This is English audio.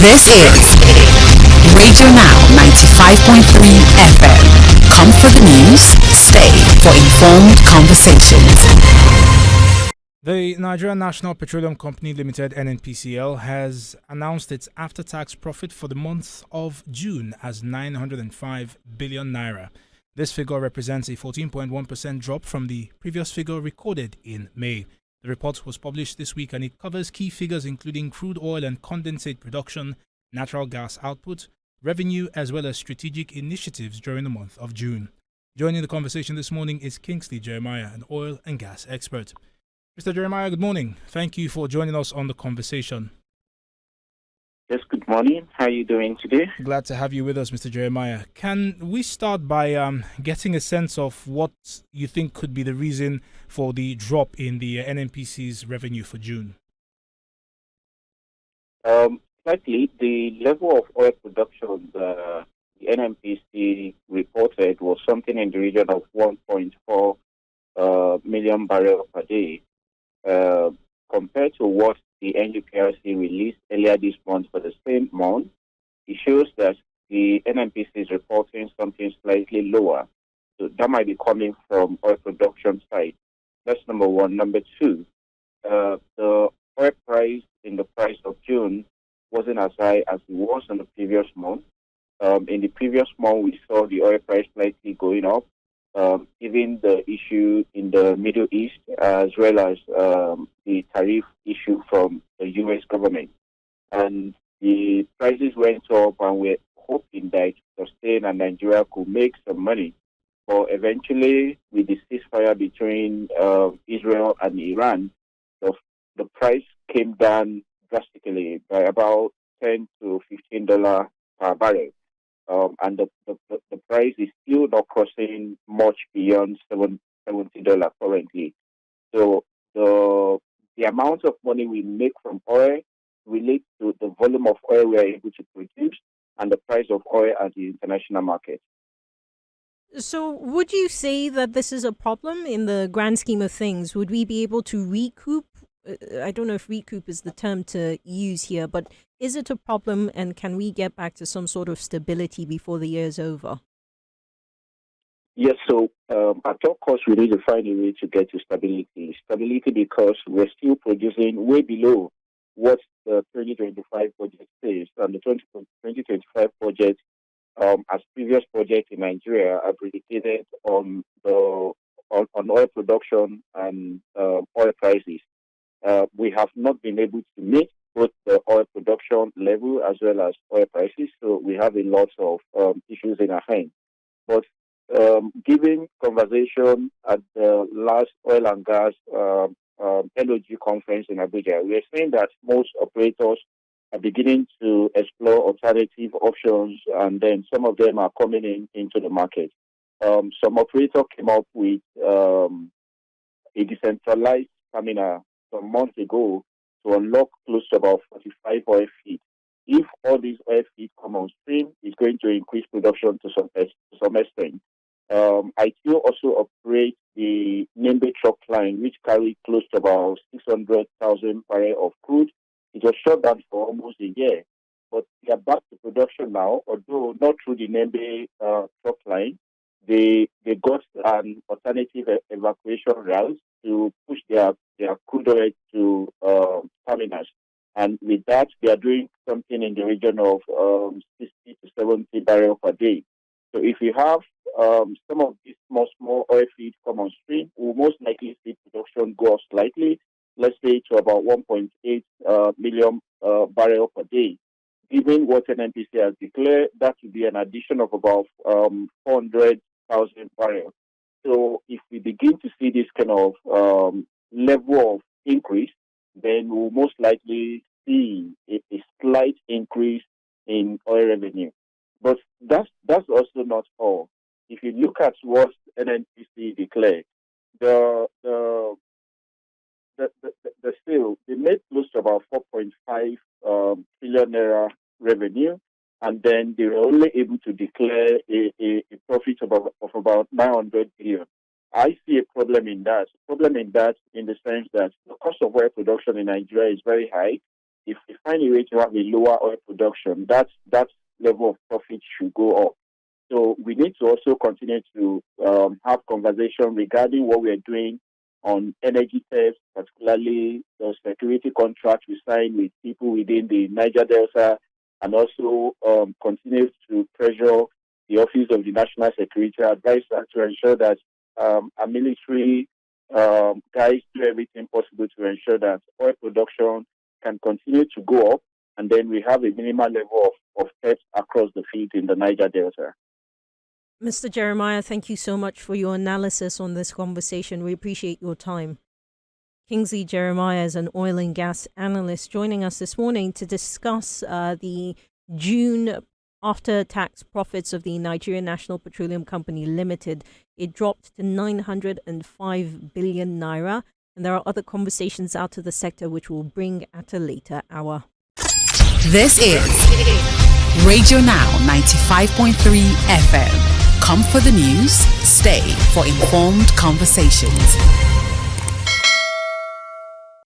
This is Radio Now 95.3 FM. Come for the news, stay for informed conversations. The Nigerian National Petroleum Company Limited (NNPCL) has announced its after-tax profit for the month of June as 905 billion naira. This figure represents a 14.1% drop from the previous figure recorded in May. The report was published this week and it covers key figures including crude oil and condensate production, natural gas output, revenue, as well as strategic initiatives during the month of June. Joining the conversation this morning is Kingsley Jeremiah, an oil and gas expert. Mr. Jeremiah, good morning. Thank you for joining us on the conversation. Yes, good morning. How are you doing today? Glad to have you with us, Mr. Jeremiah. Can we start by getting a sense of what you think could be the reason for the drop in the NNPC's revenue for June? Slightly, the level of oil production the NNPC reported was something in the region of 1.4 million barrels per day, compared to what the NUPRC released earlier this month for the same month. It shows that the NNPC is reporting something slightly lower. So that might be coming from oil production side. That's number one. Number two, the oil price in the price of June wasn't as high as it was in the previous month. In the previous month, we saw the oil price slightly going up, given the issue in the Middle East, as well as the tariff issue from the U.S. government. And the prices went up, and we're hoping that it sustain and Nigeria could make some money. But eventually, with the ceasefire between Israel and Iran, the price came down drastically by about $10 to $15 per barrel. And the price is still not crossing much beyond $70 currently. So the amount of money we make from oil relates to the volume of oil we are able to produce and the price of oil at the international market. So would you say that this is a problem in the grand scheme of things? Would we be able to recoup? I don't know if recoup is the term to use here, but is it a problem, and can we get back to some sort of stability before the year is over? Yes, so at all costs, we need to find a way to get to stability. Stability because we're still producing way below what the 2025 budget says. And the 2025 budget, as previous projects in Nigeria, are predicated on oil production and oil prices. We have not been able to meet both the oil production level as well as oil prices, so we have a lot of issues in our hand. But given conversation at the last oil and gas LOG conference in Abuja, we are saying that most operators are beginning to explore alternative options, and then some of them are coming into the market. Some operators came up with a decentralized terminal some months ago to unlock close to about 45 oil feet. If all these oil feet come on stream, it's going to increase production to some extent. I still also operate the Nembe truck line, which carry close to about 600,000 barrels of crude. It was shut down for almost a year, but they are back to production now, although not through the Nembe truck line. They got an alternative evacuation route to push their crude oil to terminals. And with that, they are doing something in the region of 60 to 70 barrels per day. So if you have some of these small oil fields come on stream, we'll most likely see production go up slightly, let's say to about 1.8 million barrels per day. Given what NNPC has declared, that would be an addition of about 400,000 barrels. So if we begin to see this kind of level of increase, then we'll most likely see a slight increase in oil revenue. But that's also not all. If you look at what NNPC declared, the sale, they made close to about 4.5 trillion naira revenue, and then they were only able to declare a profit of about 900 billion. I see a problem in that. In the sense that the cost of oil production in Nigeria is very high, if we find a way to have a lower oil production, that level of profit should go up. So we need to also continue to have conversation regarding what we are doing on energy theft, particularly the security contracts we sign with people within the Niger Delta, and also continue to pressure the Office of the National Security Advisor to ensure that our military guys do everything possible to ensure that oil production can continue to go up, and then we have a minimal level of theft across the field in the Niger Delta. Mr. Jeremiah, thank you so much for your analysis on this conversation. We appreciate your time. Kingsley Jeremiah is an oil and gas analyst joining us this morning to discuss the June after-tax profits of the Nigerian National Petroleum Company Limited. It dropped to 905 billion naira, and there are other conversations out of the sector which we'll bring at a later hour. This is Radio Now 95.3 FM. Come for the news, stay for informed conversations.